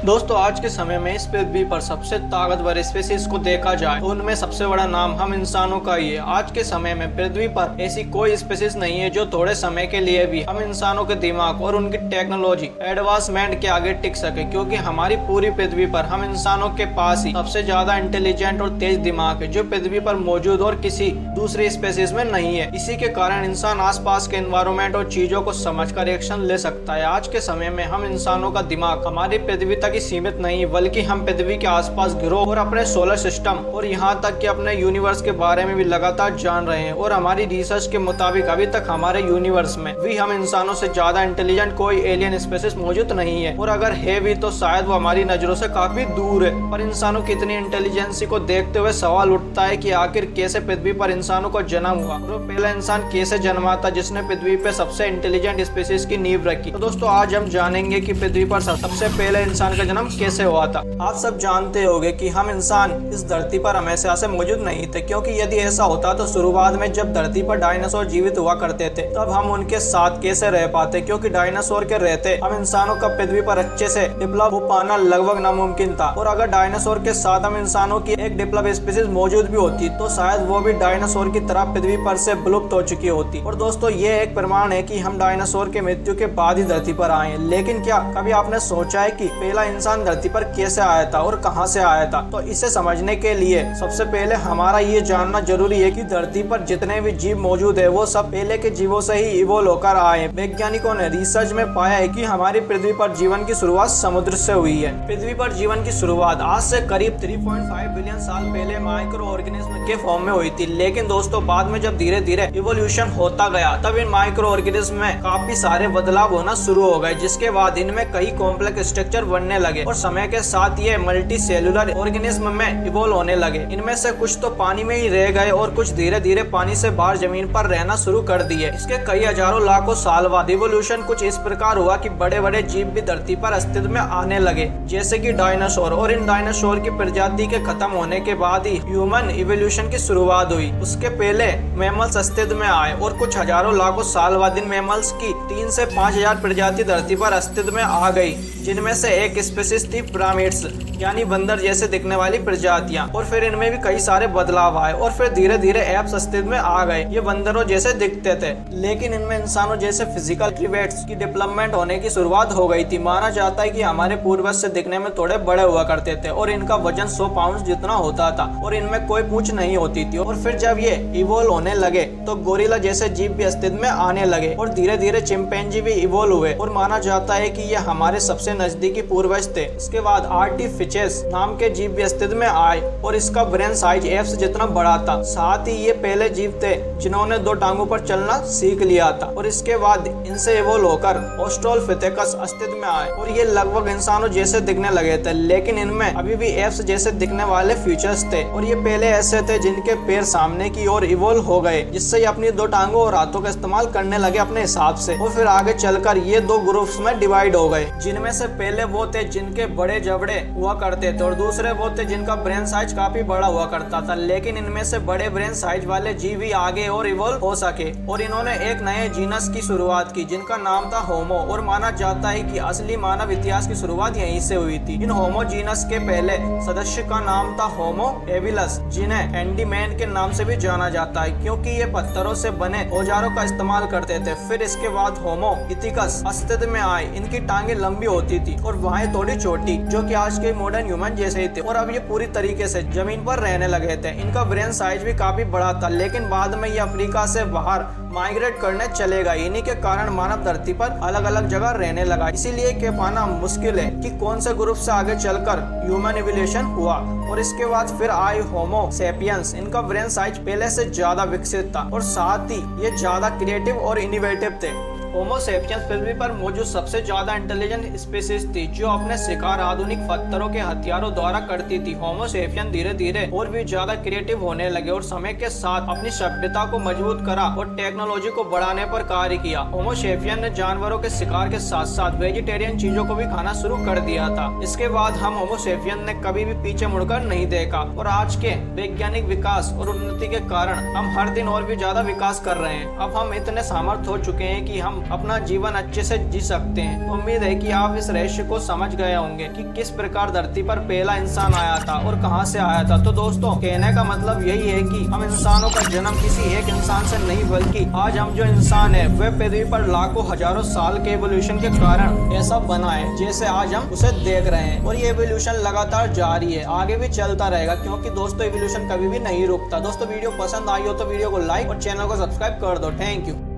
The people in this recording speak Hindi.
दोस्तों आज के समय में इस पृथ्वी पर सबसे ताकतवर स्पीशीज को देखा जाए तो उनमें सबसे बड़ा नाम हम इंसानों का ही है। आज के समय में पृथ्वी पर ऐसी कोई स्पीशीज नहीं है जो थोड़े समय के लिए भी हम इंसानों के दिमाग और उनकी टेक्नोलॉजी एडवांसमेंट के आगे टिक सके, क्योंकि हमारी पूरी पृथ्वी पर हम इंसानों के पास ही सबसे ज्यादा इंटेलिजेंट और तेज दिमाग है जो पृथ्वी पर मौजूद और किसी दूसरी स्पीशीज में नहीं है। इसी के कारण इंसान आसपास के एनवायरमेंट और चीजों को समझकर एक्शन ले सकता है। आज के समय में हम इंसानों का दिमाग हमारी पृथ्वी तक ही सीमित नहीं बल्कि हम पृथ्वी के आसपास ग्रह और अपने सोलर सिस्टम और यहाँ तक कि अपने यूनिवर्स के बारे में भी लगातार जान रहे हैं। और हमारी रिसर्च के मुताबिक अभी तक हमारे यूनिवर्स में भी हम इंसानों से ज्यादा इंटेलिजेंट कोई एलियन स्पीशीज मौजूद नहीं है, और अगर है भी तो शायद वो हमारी नजरों से काफी दूर है। पर इंसानों की इतनी इंटेलिजेंसी को देखते हुए सवाल उठता है कि आखिर कैसे पृथ्वी पर इंसानों को जन्म हुआ और पहला इंसान कैसे जन्मा था जिसने पृथ्वी पे सबसे इंटेलिजेंट स्पीशीज की नींव रखी। तो दोस्तों आज हम जानेंगे कि पृथ्वी पर सबसे पहले इंसान का जन्म कैसे हुआ था। आप सब जानते होंगे कि हम इंसान इस धरती पर हमेशा से मौजूद नहीं थे, क्योंकि यदि ऐसा होता तो शुरुआत में जब धरती पर डायनासोर जीवित हुआ करते थे तब हम उनके साथ कैसे रह पाते, क्योंकि डायनासोर के रहते हम इंसानों का पृथ्वी पर अच्छे से डेवलप हो पाना लगभग नामुमकिन था। और अगर डायनासोर के साथ हम इंसानों की एक डेवलप स्पीशीज मौजूद भी होती तो शायद वो भी डायनासोर की तरह पृथ्वी पर से विलुप्त हो चुकी होती। और दोस्तों ये एक प्रमाण है कि हम डायनासोर के मृत्यु के बाद ही धरती पर आए। लेकिन क्या कभी आपने सोचा है कि पहला इंसान धरती पर कैसे आया था और कहां से आया था? तो इसे समझने के लिए सबसे पहले हमारा ये जानना जरूरी है कि धरती पर जितने भी जीव मौजूद है वो सब पहले के जीवों से ही इवोल्व होकर आए हैं। वैज्ञानिकों ने रिसर्च में पाया है कि हमारी पृथ्वी पर जीवन की शुरुआत समुद्र से हुई है। पृथ्वी पर जीवन की शुरुआत आज से करीब 3.5 बिलियन साल पहले माइक्रो ऑर्गेनिज्म के फॉर्म में हुई थी। लेकिन दोस्तों बाद में जब धीरे धीरे इवोल्यूशन होता गया तब इन माइक्रो ऑर्गेनिज्म में काफी सारे बदलाव होना शुरू हो गए, जिसके बाद इनमें कई कॉम्प्लेक्स स्ट्रक्चर बनने लगे और समय के साथ ये मल्टी सेलुलर ऑर्गेनिज्म में इवोल्व होने लगे। इनमें से कुछ तो पानी में ही रह गए और कुछ धीरे धीरे पानी से बाहर जमीन पर रहना शुरू कर दिए। इसके कई हजारों लाखों साल बाद इवोल्यूशन कुछ इस प्रकार हुआ कि बड़े बड़े जीव भी धरती पर अस्तित्व में आने लगे, जैसे कि डायनासोर। और इन डायनासोर की प्रजाति के खत्म होने के बाद ही ह्यूमन इवोल्यूशन की शुरुआत हुई। उसके पहले मैमल्स अस्तित्व में आए और कुछ हजारों लाखों साल बाद इन मैमल्स की 3 से 5,000 प्रजाति धरती पर अस्तित्व में आ गई, जिनमें से एक स्पीशीज थी पिरामिड्स यानी बंदर जैसे दिखने वाली प्रजातियां। और फिर इनमें भी कई सारे बदलाव आए और फिर धीरे धीरे एप्स अस्तित्व में आ गए। ये बंदरों जैसे दिखते थे, लेकिन इनमें इंसानों जैसे फिजिकल एट्रिब्यूट्स की डेवलपमेंट होने की शुरुआत हो गई थी। माना जाता है कि हमारे पूर्वज से दिखने में थोड़े बड़े हुआ करते थे और इनका वजन 100 पाउंड जितना होता था और इनमें कोई पूंछ नहीं होती थी। और फिर जब ये इवोल्व होने लगे तो गोरिल्ला जैसे जीव भी अस्तित्व में आने लगे और धीरे धीरे चिंपैंजी भी इवोल्व हुए और माना जाता है कि ये हमारे सबसे नजदीकी पूर्वज थे। इसके बाद आर्टिफिशियस नाम के जीव भी अस्तित्व में आए और इसका ब्रेन साइज एप्स जितना बड़ा था। साथ ही ये पहले जीव थे जिन्होंने 2 टांगों पर चलना सीख लिया था। और इसके बाद इनसे इवोल्व होकर ऑस्ट्रोलोपिथेकस अस्तित्व में आए और ये लगभग इंसानों जैसे दिखने लगे थे, लेकिन इनमें अभी भी एप्स जैसे दिखने वाले फीचर्स थे। और ये पहले ऐसे थे जिनके पैर सामने की ओर इवोल्व हो गए, जिससे ये अपनी 2 टांगों और हाथों का इस्तेमाल करने लगे अपने हिसाब से। और फिर आगे चलकर ये 2 ग्रुप्स में डिवाइड हो गए, जिनमें से पहले वो थे जिनके बड़े जबड़े हुआ करते थे और दूसरे वो थे जिनका ब्रेन साइज काफी बड़ा हुआ करता था। लेकिन इनमें से बड़े ब्रेन साइज वाले जीव ही आगे और इवोल्व हो सके और इन्होंने एक नए जीनस की शुरुआत की जिनका नाम था होमो। और माना जाता है कि असली मानव इतिहास की शुरुआत यहीं से हुई थी। इन होमो जीनस के पहले सदस्य का नाम था होमो हेबिलस, जिन्हें हैंडीमैन के नाम से भी जाना जाता है, क्योंकि ये पत्थरों से बने औजारों का इस्तेमाल करते थे। फिर इसके बाद होमो इथिकस अस्तित्व में आए। इनकी टांगे लंबी होती थी और बाहें थोड़ी छोटी, जो कि आज के मॉडर्न ह्यूमन जैसे ही थे। और अब ये पूरी तरीके से जमीन पर रहने लगे थे। इनका ब्रेन साइज भी काफी बड़ा था, लेकिन बाद में ये अफ्रीका से बाहर माइग्रेट करने चले गए। इन्हीं के कारण मानव धरती पर अलग अलग जगह रहने लगा। इसीलिए कह पाना मुश्किल है कि कौन से ग्रुप से आगे चलकर ह्यूमन इवोल्यूशन हुआ। और इसके बाद फिर आए होमो सेपियंस। इनका ब्रेन साइज पहले से ज्यादा विकसित था और साथ ही ये ज्यादा क्रिएटिव और इनोवेटिव थे। होमो सेपियंस पृथ्वी पर मौजूद सबसे ज्यादा इंटेलिजेंट स्पीशीज थी जो अपने शिकार आधुनिक पत्थरों के हथियारों द्वारा करती थी। होमो सेपियन धीरे धीरे और भी ज्यादा क्रिएटिव होने लगे और समय के साथ अपनी सभ्यता को मजबूत करा और टेक्नोलॉजी को बढ़ाने पर कार्य किया। होमो सेपियन ने जानवरों के शिकार के साथ साथ वेजिटेरियन चीजों को भी खाना शुरू कर दिया था। इसके बाद हम होमो सेपियन ने कभी भी पीछे मुड़कर नहीं देखा और आज के वैज्ञानिक विकास और उन्नति के कारण हम हर दिन और भी ज्यादा विकास कर रहे हैं। अब हम इतने सामर्थ्य हो चुके हैं कि हम अपना जीवन अच्छे से जी सकते हैं। उम्मीद है कि आप इस रहस्य को समझ गए होंगे कि किस प्रकार धरती पर पहला इंसान आया था और कहां से आया था। तो दोस्तों, कहने का मतलब यही है कि हम इंसानों का जन्म किसी एक इंसान से नहीं, बल्कि आज हम जो इंसान है वह पृथ्वी पर लाखों हजारों साल के एवोल्यूशन के कारण ऐसा बना है जैसे आज हम उसे देख रहे हैं। और ये एवोल्यूशन लगातार जारी है, आगे भी चलता रहेगा, क्योंकि दोस्तों एवोल्यूशन कभी भी नहीं रुकता। दोस्तों, वीडियो पसंद आई हो तो वीडियो को लाइक और चैनल को सब्सक्राइब कर दो। Thank you.